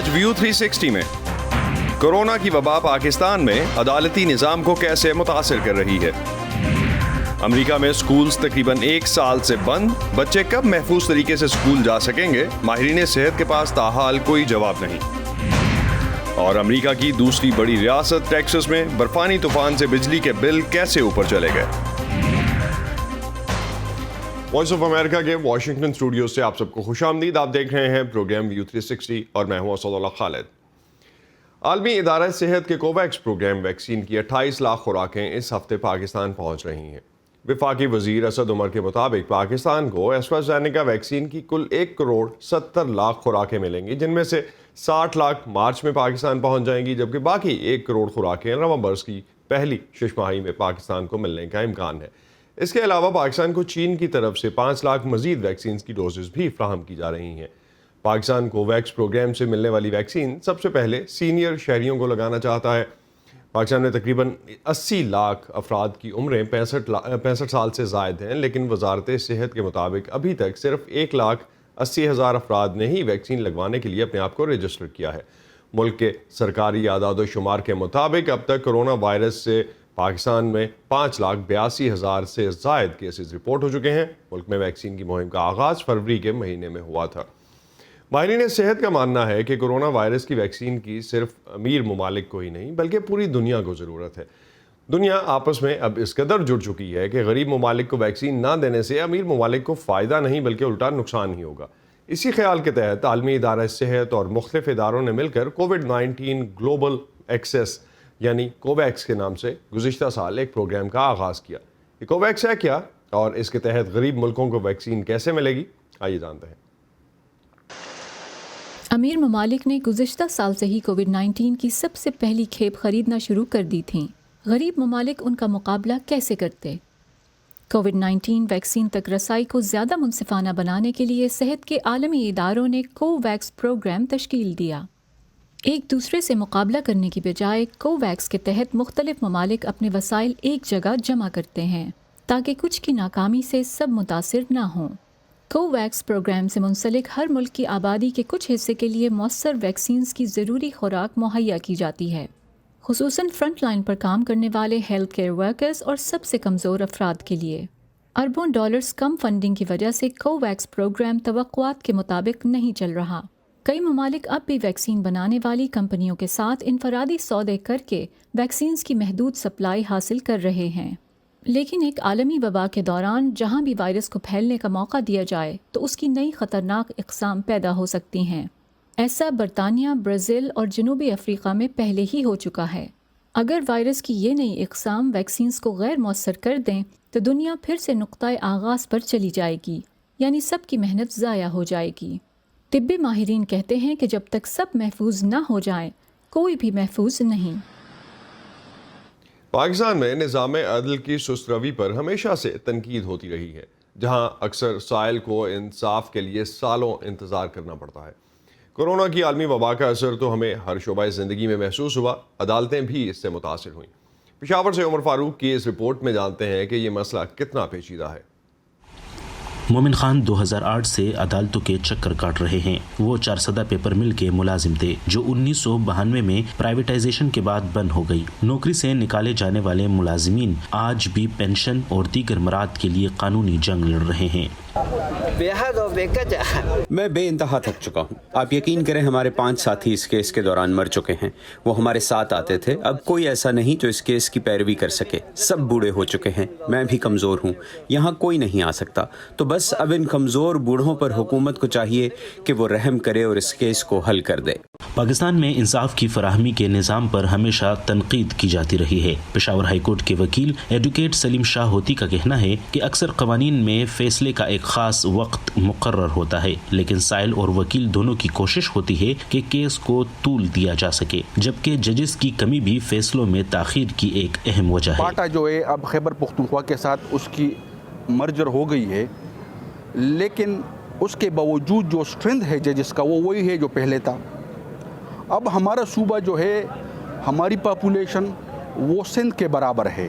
آج ویو 360 میں کورونا کی وبا پاکستان میں عدالتی نظام کو کیسے متاثر کر رہی ہے؟ امریکہ میں سکولز تقریباً 1 سال سے بند، بچے کب محفوظ طریقے سے سکول جا سکیں گے؟ ماہرین صحت کے پاس تاحال کوئی جواب نہیں۔ اور امریکہ کی دوسری بڑی ریاست ٹیکساس میں برفانی طوفان سے بجلی کے بل کیسے اوپر چلے گئے؟ وائس آف امریکہ کے واشنگٹن اسٹوڈیوز سے آپ سب کو خوش آمدید۔ آپ دیکھ رہے ہیں پروگرام ویو 360 اور میں ہوں اسد اللہ خالد۔ عالمی ادارہ صحت کے کوویکس پروگرام ویکسین کی 28 لاکھ خوراکیں اس ہفتے پاکستان پہنچ رہی ہیں۔ وفاقی وزیر اسد عمر کے مطابق پاکستان کو ایسٹرازینیکا ویکسین کی کل 1 کروڑ 70 لاکھ خوراکیں ملیں گی، جن میں سے 60 لاکھ مارچ میں پاکستان پہنچ جائیں گی، جبکہ باقی 1 کروڑ خوراکیں نومبر کی پہلی ششماہی میں پاکستان کو ملنے کا امکان ہے۔ اس کے علاوہ پاکستان کو چین کی طرف سے 5 لاکھ مزید ویکسینز کی ڈوزز بھی فراہم کی جا رہی ہیں۔ پاکستان کوویکس پروگرام سے ملنے والی ویکسین سب سے پہلے سینئر شہریوں کو لگانا چاہتا ہے۔ پاکستان میں تقریباً 80 لاکھ افراد کی عمریں 65 سال سے زائد ہیں، لیکن وزارت صحت کے مطابق ابھی تک صرف 1,80,000 افراد نے ہی ویکسین لگوانے کے لیے اپنے آپ کو رجسٹر کیا ہے۔ ملک کے سرکاری اعداد و شمار کے مطابق اب تک کرونا وائرس سے پاکستان میں 5,82,000 سے زائد کیسز رپورٹ ہو چکے ہیں۔ ملک میں ویکسین کی مہم کا آغاز فروری کے مہینے میں ہوا تھا۔ ماہرین صحت کا ماننا ہے کہ کرونا وائرس کی ویکسین کی صرف امیر ممالک کو ہی نہیں بلکہ پوری دنیا کو ضرورت ہے۔ دنیا آپس میں اب اس قدر جڑ چکی ہے کہ غریب ممالک کو ویکسین نہ دینے سے امیر ممالک کو فائدہ نہیں بلکہ الٹا نقصان ہی ہوگا۔ اسی خیال کے تحت عالمی ادارہ صحت اور مختلف اداروں نے مل کر کووڈ-19 گلوبل ایکسیس یعنی کوویکس کے نام سے گزشتہ سال ایک پروگرام کا آغاز کیا۔ یہ کوویکس ہے کیا اور اس کے تحت غریب ملکوں کو ویکسین کیسے ملے گی؟ آئیے جانتے ہیں۔ امیر ممالک نے گزشتہ سال سے ہی کووڈ-19 کی سب سے پہلی کھیپ خریدنا شروع کر دی تھیں۔ غریب ممالک ان کا مقابلہ کیسے کرتے؟ کووڈ-19 ویکسین تک رسائی کو زیادہ منصفانہ بنانے کے لیے صحت کے عالمی اداروں نے کوویکس پروگرام تشکیل دیا۔ ایک دوسرے سے مقابلہ کرنے کی بجائے کوویکس کے تحت مختلف ممالک اپنے وسائل ایک جگہ جمع کرتے ہیں تاکہ کچھ کی ناکامی سے سب متاثر نہ ہوں۔ کوویکس پروگرام سے منسلک ہر ملک کی آبادی کے کچھ حصے کے لیے مؤثر ویکسینز کی ضروری خوراک مہیا کی جاتی ہے، خصوصاً فرنٹ لائن پر کام کرنے والے ہیلتھ کیئر ورکرز اور سب سے کمزور افراد کے لیے۔ اربوں ڈالرز کم فنڈنگ کی وجہ سے کوویکس پروگرام توقعات کے مطابق نہیں چل رہا۔ کئی ممالک اب بھی ویکسین بنانے والی کمپنیوں کے ساتھ انفرادی سودے کر کے ویکسینز کی محدود سپلائی حاصل کر رہے ہیں۔ لیکن ایک عالمی وبا کے دوران جہاں بھی وائرس کو پھیلنے کا موقع دیا جائے تو اس کی نئی خطرناک اقسام پیدا ہو سکتی ہیں۔ ایسا برطانیہ، برازیل اور جنوبی افریقہ میں پہلے ہی ہو چکا ہے۔ اگر وائرس کی یہ نئی اقسام ویکسینز کو غیر مؤثر کر دیں تو دنیا پھر سے نقطۂ آغاز پر چلی جائے گی، یعنی سب کی محنت ضائع ہو جائے گی۔ طبی ماہرین کہتے ہیں کہ جب تک سب محفوظ نہ ہو جائیں کوئی بھی محفوظ نہیں۔ پاکستان میں نظام عدل کی سست روی پر ہمیشہ سے تنقید ہوتی رہی ہے، جہاں اکثر سائل کو انصاف کے لیے سالوں انتظار کرنا پڑتا ہے۔ کورونا کی عالمی وبا کا اثر تو ہمیں ہر شعبہ زندگی میں محسوس ہوا، عدالتیں بھی اس سے متاثر ہوئیں۔ پشاور سے عمر فاروق کی اس رپورٹ میں جانتے ہیں کہ یہ مسئلہ کتنا پیچیدہ ہے۔ مومن خان 2008 سے عدالتوں کے چکر کاٹ رہے ہیں۔ وہ 4 پیپر مل کے ملازم تھے جو 1992 میں پرائیویٹائزیشن کے بعد بند ہو گئی۔ نوکری سے نکالے جانے والے ملازمین آج بھی پینشن اور دیگر مراد کے لیے قانونی جنگ لڑ رہے ہیں۔ میں بے انتہا تھک چکا ہوں۔ آپ یقین کریں ہمارے 5 ساتھی اس کیس کے دوران مر چکے ہیں۔ وہ ہمارے ساتھ آتے تھے، اب کوئی ایسا نہیں جو اس کیس کی پیروی کر سکے۔ سب بوڑھے ہو چکے ہیں، میں بھی کمزور ہوں، یہاں کوئی نہیں آ سکتا۔ تو بس اب ان کمزور بوڑھوں پر حکومت کو چاہیے کہ وہ رحم کرے اور اس کیس کو حل کر دے۔ پاکستان میں انصاف کی فراہمی کے نظام پر ہمیشہ تنقید کی جاتی رہی ہے۔ پشاور ہائی کورٹ کے وکیل ایڈوکیٹ سلیم شاہ ہوتی کا کہنا ہے کہ اکثر قوانین میں فیصلے کا ایک خاص وقت مقرر ہوتا ہے، لیکن سائل اور وکیل دونوں کی کوشش ہوتی ہے کہ کیس کو طول دیا جا سکے، جبکہ ججز کی کمی بھی فیصلوں میں تاخیر کی ایک اہم وجہ ہے۔ پاٹا جو ہے اب خیبر پختونخوا کے ساتھ اس کی مرجر ہو گئی ہے، لیکن اس کے باوجود جو اسٹرینتھ ہے ججز کا وہ وہی ہے جو پہلے تھا۔ اب ہمارا صوبہ جو ہے، ہماری پاپولیشن وہ سندھ کے برابر ہے،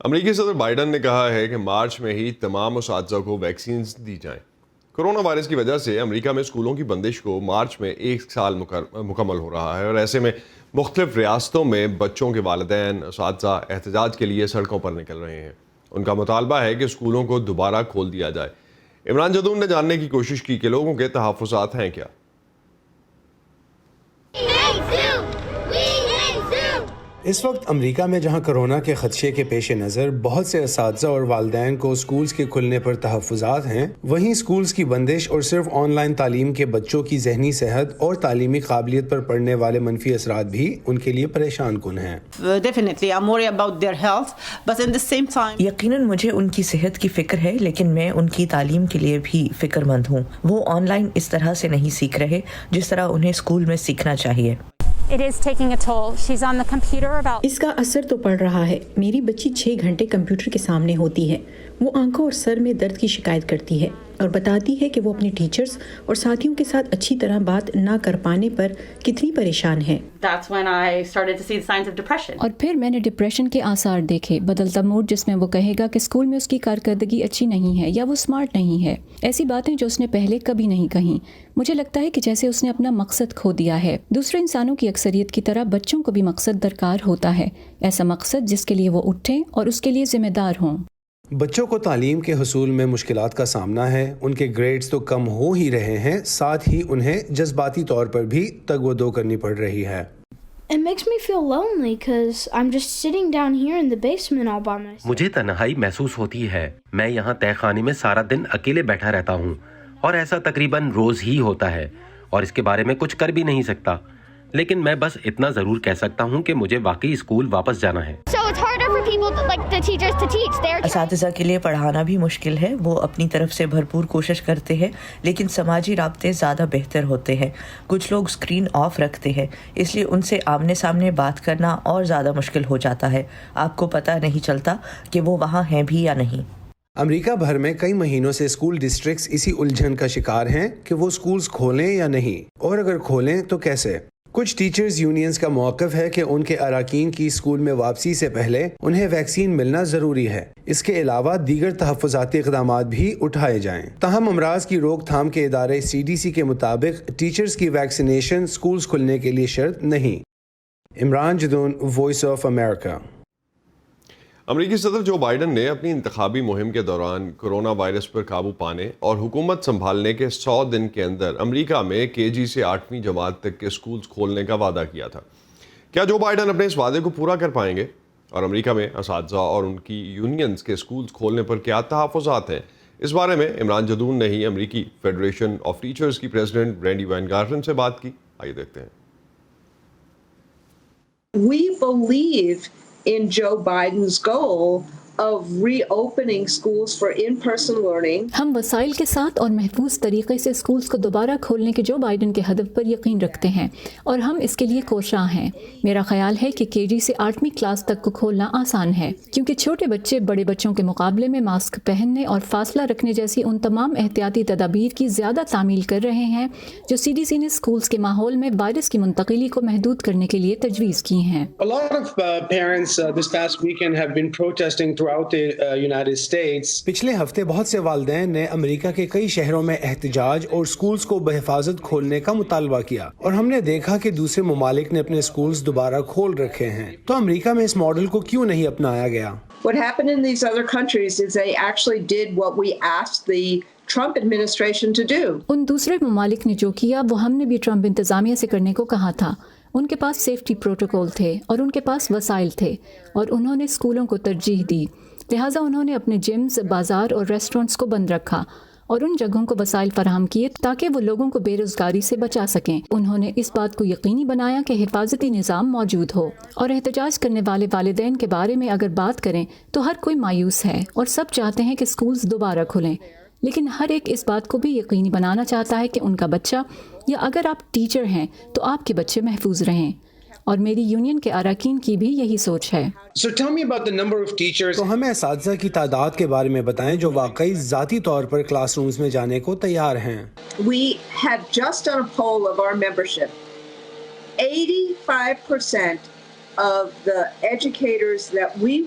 امریکی صدر بائیڈن نے کہا ہے کہ مارچ میں ہی تمام اساتذہ کو ویکسینز دی جائیں۔ کرونا وائرس کی وجہ سے امریکہ میں اسکولوں کی بندش کو مارچ میں 1 سال مکمل ہو رہا ہے، اور ایسے میں مختلف ریاستوں میں بچوں کے والدین اساتذہ احتجاج کے لیے سڑکوں پر نکل رہے ہیں۔ ان کا مطالبہ ہے کہ اسکولوں کو دوبارہ کھول دیا جائے۔ عمران جدون نے جاننے کی کوشش کی کہ لوگوں کے تحفظات ہیں کیا۔ اس وقت امریکہ میں جہاں کرونا کے خدشے کے پیش نظر بہت سے اساتذہ اور والدین کو اسکولز کے کھلنے پر تحفظات ہیں، وہیں اسکولز کی بندش اور صرف آن لائن تعلیم کے بچوں کی ذہنی صحت اور تعلیمی قابلیت پر پڑنے والے منفی اثرات بھی ان کے لیے پریشان کن ہیں۔ یقیناً مجھے ان کی صحت کی فکر ہے، لیکن میں ان کی تعلیم کے لیے بھی فکر مند ہوں۔ وہ آن لائن اس طرح سے نہیں سیکھ رہے جس طرح انہیں اسکول میں سیکھنا چاہیے۔ اس کا اثر تو پڑ رہا ہے۔ میری بچی 6 گھنٹے کمپیوٹر کے سامنے ہوتی ہے۔ وہ آنکھوں اور سر میں درد کی شکایت کرتی ہے اور بتاتی ہے کہ وہ اپنے ٹیچرز اور ساتھیوں کے ساتھ اچھی طرح بات نہ کر پانے پر کتنی پریشان ہے۔ اور پھر میں نے ڈپریشن کے آثار دیکھے، بدلتا موڈ جس میں وہ کہے گا کہ اسکول میں اس کی کارکردگی اچھی نہیں ہے یا وہ اسمارٹ نہیں ہے، ایسی باتیں جو اس نے پہلے کبھی نہیں کہیں۔ مجھے لگتا ہے کہ جیسے اس نے اپنا مقصد کھو دیا ہے۔ دوسرے انسانوں کی اکثریت کی طرح بچوں کو بھی مقصد درکار ہوتا ہے، ایسا مقصد جس کے لیے وہ اٹھیں اور اس کے لیے ذمہ دار ہوں۔ بچوں کو تعلیم کے حصول میں مشکلات کا سامنا ہے، ان کے گریڈز تو کم ہو ہی رہے ہیں، ساتھ ہی انہیں جذباتی طور پر بھی تگ و دو کرنی پڑ رہی ہے۔ مجھے تنہائی محسوس ہوتی ہے۔ میں یہاں تہہ خانے میں سارا دن اکیلے بیٹھا رہتا ہوں، اور ایسا تقریباً روز ہی ہوتا ہے، اور اس کے بارے میں کچھ کر بھی نہیں سکتا۔ لیکن میں بس اتنا ضرور کہہ سکتا ہوں کہ مجھے واقعی اسکول واپس جانا ہے۔ اساتذہ کے لیے پڑھانا بھی مشکل ہے۔ وہ اپنی طرف سے بھرپور کوشش کرتے ہیں، لیکن سماجی رابطے زیادہ بہتر ہوتے ہیں۔ کچھ لوگ اسکرین آف رکھتے ہیں، اس لیے ان سے آمنے سامنے بات کرنا اور زیادہ مشکل ہو جاتا ہے۔ آپ کو پتہ نہیں چلتا کہ وہ وہاں ہیں بھی یا نہیں۔ امریکہ بھر میں کئی مہینوں سے اسکول ڈسٹرکٹس اسی الجھن کا شکار ہیں کہ وہ اسکولز کھولیں یا نہیں، اور اگر کھولیں تو کیسے۔ کچھ ٹیچرز یونینز کا موقف ہے کہ ان کے اراکین کی اسکول میں واپسی سے پہلے انہیں ویکسین ملنا ضروری ہے۔ اس کے علاوہ دیگر تحفظاتی اقدامات بھی اٹھائے جائیں۔ تاہم امراض کی روک تھام کے ادارے CDC کے مطابق ٹیچرز کی ویکسینیشن اسکولز کھلنے کے لیے شرط نہیں۔ Imran Jadoon, Voice of America. امریکی صدر جو بائیڈن نے اپنی انتخابی مہم کے دوران کرونا وائرس پر قابو پانے اور حکومت سنبھالنے کے 100 دن کے اندر امریکہ میں KG سے 8ویں جماعت تک کے اسکولز کھولنے کا وعدہ کیا تھا۔ کیا جو بائیڈن اپنے اس وعدے کو پورا کر پائیں گے؟ اور امریکہ میں اساتذہ اور ان کی یونینز کے اسکولز کھولنے پر کیا تحفظات ہیں؟ اس بارے میں عمران جدون نے ہی امریکی فیڈریشن آف ٹیچرز کی پریزیڈنٹ برینڈی وائنگارٹن سے بات کی۔ آئیے دیکھتے ہیں۔ We believe in Joe Biden's goal of reopening schools for in-person learning. ہم وسائل کے ساتھ اور محفوظ طریقے سے اسکولز کو دوبارہ کھولنے کے جو بائیڈن کے ہدف پر یقین رکھتے ہیں، اور ہم اس کے لیے کوشاں ہیں۔ میرا خیال ہے کہ KG سے 8ویں کلاس تک کو کھولنا آسان ہے، کیونکہ چھوٹے بچے بڑے بچوں کے مقابلے میں ماسک پہننے اور فاصلہ رکھنے جیسی ان تمام احتیاطی تدابیر کی زیادہ تعمیل کر رہے ہیں جو CDC نے اسکولز کے ماحول میں وائرس کی منتقلی کو محدود کرنے کے لیے تجویز کی ہیں۔ A lot of parents this past weekend have been protesting throughout the United States. پچھلے ہفتے بہت سے والدین نے امریکہ کے کئی شہروں میں احتجاج اور اسکولز کو بحفاظت کھولنے کا مطالبہ کیا، اور ہم نے دیکھا کہ دوسرے ممالک نے اپنے اسکولز دوبارہ کھول رکھے ہیں۔ تو امریکہ میں اس ماڈل کو کیوں نہیں اپنایا گیا؟ What happened in these other countries is they actually did what we asked the Trump administration to do. ان دوسرے ممالک نے جو کیا وہ ہم نے بھی ٹرمپ انتظامیہ سے کرنے کو کہا تھا۔ ان کے پاس سیفٹی پروٹوکول تھے اور ان کے پاس وسائل تھے، اور انہوں نے اسکولوں کو ترجیح دی، لہٰذا انہوں نے اپنے جمز، بازار اور ریسٹورنٹس کو بند رکھا اور ان جگہوں کو وسائل فراہم کیے تاکہ وہ لوگوں کو بے روزگاری سے بچا سکیں۔ انہوں نے اس بات کو یقینی بنایا کہ حفاظتی نظام موجود ہو، اور احتجاج کرنے والے والدین کے بارے میں اگر بات کریں تو ہر کوئی مایوس ہے اور سب چاہتے ہیں کہ اسکولز دوبارہ کھلیں، لیکن ہر ایک اس بات کو بھی یقینی بنانا چاہتا ہے کہ ان کا بچہ، یا اگر آپ ٹیچر ہیں تو آپ کے بچے محفوظ رہیں، اور میری یونین کے اراکین کی بھی یہی سوچ ہے۔ So tell me about the number of teachers. تو ہمیں اساتذہ کی تعداد کے بارے میں بتائیں جو واقعی ذاتی طور پر کلاس رومز میں جانے کو تیار ہیں۔ We have just done a poll of our membership. 85% of the educators that we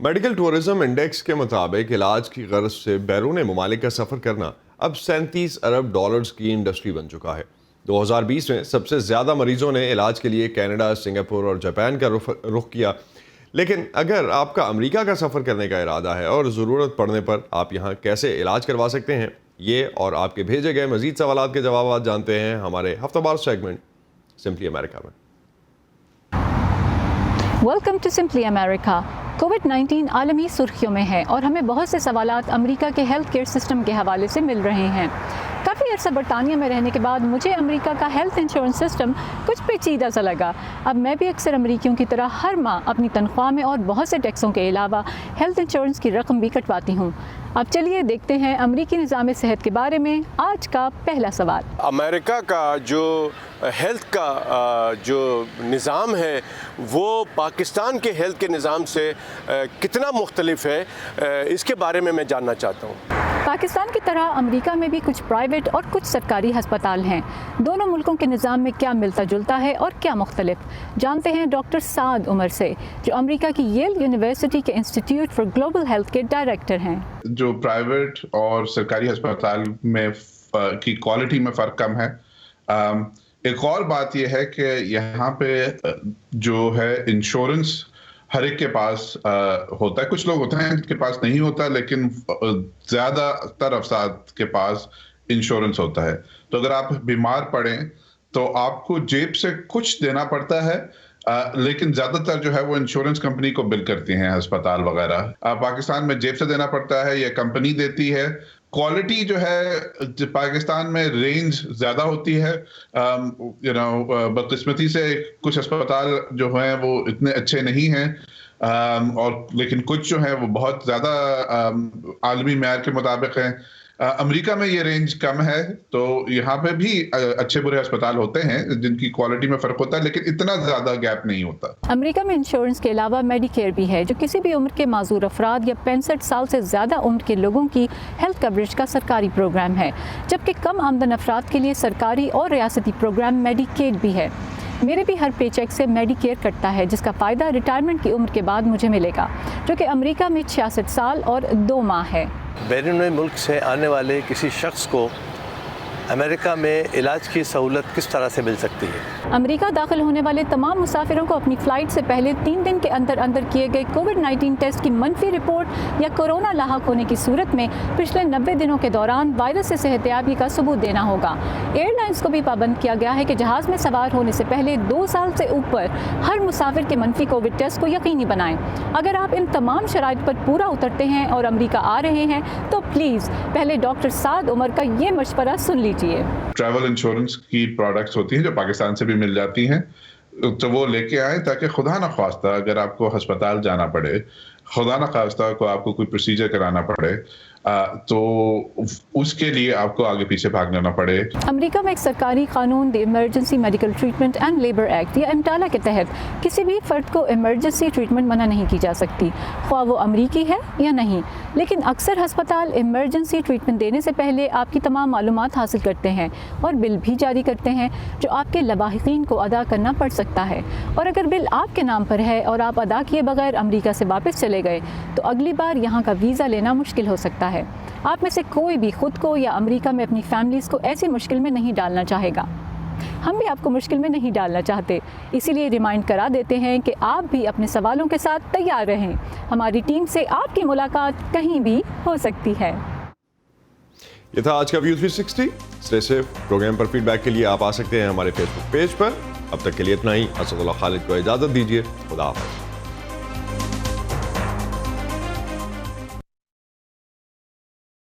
medical tourism index کے مطابق علاج کی غرض سے بیرون ممالک کا سفر کرنا اب 37 ارب ڈالرز کی انڈسٹری بن چکا ہے۔ 2020 میں سب سے زیادہ مریضوں نے علاج کے لیے کینیڈا، سنگاپور اور جاپان کا رخ کیا، لیکن اگر آپ کا امریکہ کا سفر کرنے کا ارادہ ہے اور ضرورت پڑنے پر آپ یہاں کیسے علاج کروا سکتے ہیں، یہ اور آپ کے بھیجے گئے مزید سوالات کے جوابات جانتے ہیں ہمارے ہفتہ وار سیگمنٹ سمپلی امریکہ میں۔ Welcome to Simply America. کووڈ-19 عالمی سرخیوں میں ہے اور ہمیں بہت سے سوالات امریکہ کے ہیلتھ کیئر سسٹم کے حوالے سے مل رہے ہیں۔ کافی عرصہ برطانیہ میں رہنے کے بعد مجھے امریکہ کا ہیلتھ انشورنس سسٹم کچھ پیچیدہ سا لگا۔ اب میں بھی اکثر امریکیوں کی طرح ہر ماہ اپنی تنخواہ میں اور بہت سے ٹیکسوں کے علاوہ ہیلتھ انشورنس کی رقم بھی کٹواتی ہوں۔ اب چلیے دیکھتے ہیں امریکی نظام صحت کے بارے میں آج کا پہلا سوال۔ امریکہ کا جو ہیلتھ کا جو نظام ہے وہ پاکستان کے ہیلتھ کے نظام سے کتنا مختلف ہے، اس کے بارے میں جاننا چاہتا ہوں۔ پاکستان کی طرح امریکہ میں بھی کچھ پرائیویٹ اور کچھ سرکاری ہسپتال ہیں۔ دونوں ملکوں کے نظام میں کیا ملتا جلتا ہے اور کیا مختلف، جانتے ہیں ڈاکٹر سعد عمر سے، جو امریکہ کی ییل یونیورسٹی کے انسٹیٹیوٹ فار گلوبل ہیلتھ کے ڈائریکٹر ہیں۔ جو پرائیویٹ اور سرکاری ہسپتال میں کی کوالٹی میں فرق کم ہے۔ ایک اور بات یہ ہے کہ یہاں پہ جو ہے انشورنس ہر ایک کے پاس ہوتا ہے، کچھ لوگ ہوتے ہیں جن کے پاس نہیں ہوتا، لیکن زیادہ تر افراد کے پاس انشورنس ہوتا ہے۔ تو اگر آپ بیمار پڑیں تو آپ کو جیب سے کچھ دینا پڑتا ہے، لیکن زیادہ تر جو ہے وہ انشورنس کمپنی کو بل کرتی ہیں ہسپتال وغیرہ۔ پاکستان میں جیب سے دینا پڑتا ہے یا کمپنی دیتی ہے۔ کوالٹی جو ہے پاکستان میں رینج زیادہ ہوتی ہے، بدقسمتی سے کچھ اسپتال جو ہیں وہ اتنے اچھے نہیں ہیں، اور لیکن کچھ جو ہیں وہ بہت زیادہ عالمی معیار کے مطابق ہیں۔ امریکہ میں یہ رینج کم ہے، تو یہاں پہ بھی اچھے برے ہسپتال ہوتے ہیں جن کی کوالٹی میں فرق ہوتا ہے، لیکن اتنا زیادہ گیپ نہیں ہوتا۔ امریکہ میں انشورنس کے علاوہ میڈی کیئر بھی ہے، جو کسی بھی عمر کے معذور افراد یا 65 سال سے زیادہ عمر کے لوگوں کی ہیلتھ کوریج کا سرکاری پروگرام ہے، جبکہ کم آمدن افراد کے لیے سرکاری اور ریاستی پروگرام میڈی کیئر بھی ہے۔ میرے بھی ہر پے چیک سے میڈی کیئر کٹتا ہے، جس کا فائدہ ریٹائرمنٹ کی عمر کے بعد مجھے ملے گا، جو کہ امریکہ میں 66 سال اور 2 ماہ ہے۔ بیرون ملک سے آنے والے کسی شخص کو امریکہ میں علاج کی سہولت کس طرح سے مل سکتی ہے؟ امریکہ داخل ہونے والے تمام مسافروں کو اپنی فلائٹ سے پہلے 3 دن کے اندر کیے گئے کووڈ-19 ٹیسٹ کی منفی رپورٹ یا کورونا لاحق ہونے کی صورت میں پچھلے 90 دنوں کے دوران وائرس سے صحت یابی کا ثبوت دینا ہوگا۔ ایئر لائنز کو بھی پابند کیا گیا ہے کہ جہاز میں سوار ہونے سے پہلے 2 سال سے اوپر ہر مسافر کے منفی کووڈ ٹیسٹ کو یقینی بنائیں۔ اگر آپ ان تمام شرائط پر پورا اترتے ہیں اور امریکہ آ رہے ہیں تو پلیز پہلے ڈاکٹر سعد عمر کا یہ مشورہ سن لیجیے۔ ٹریول انشورنس کی پروڈکٹس ہوتی ہیں جو پاکستان سے بھی مل جاتی ہیں، تو وہ لے کے آئیں تاکہ خدا نخواستہ اگر آپ کو ہسپتال جانا پڑے، خدا نخواستہ کو آپ کو کوئی پروسیجر کرانا پڑے، تو اس کے لیے آپ کو آگے پیچھے بھاگنا نہ پڑے۔ امریکہ میں ایک سرکاری قانون the emergency medical treatment and labor act یا امٹالا کے تحت کسی بھی فرد کو ایمرجنسی ٹریٹمنٹ منع نہیں کی جا سکتی، خواہ وہ امریکی ہے یا نہیں، لیکن اکثر ہسپتال ایمرجنسی ٹریٹمنٹ دینے سے پہلے آپ کی تمام معلومات حاصل کرتے ہیں اور بل بھی جاری کرتے ہیں، جو آپ کے لواحقین کو ادا کرنا پڑ سکتا ہے، اور اگر بل آپ کے نام پر ہے اور آپ ادا کیے بغیر امریکہ سے واپس چلے گئے تو اگلی بار یہاں کا ویزا لینا مشکل ہو سکتا ہے۔ آپ میں سے کوئی بھی خود کو یا امریکہ میں اپنی فیملیز کو ایسی مشکل میں نہیں ڈالنا چاہے گا۔ ہم بھی آپ کو مشکل میں نہیں ڈالنا چاہتے، اسی لیے ریمائنڈ کرا دیتے ہیں کہ آپ بھی اپنے سوالوں کے ساتھ تیار رہیں۔ ہماری ٹیم سے آپ کی ملاقات کہیں بھی ہو سکتی ہے۔ یہ تھا آج کا ویو 360۔ Stay safe. پروگرام پر فیڈ بیک کے لیے آپ آ سکتے ہیں ہمارے فیس بک پیج پر۔ اب تک کے لیے اتنا ہی۔ اسد اللہ خالد کو اجازت دیجیے۔ خدا حافظ۔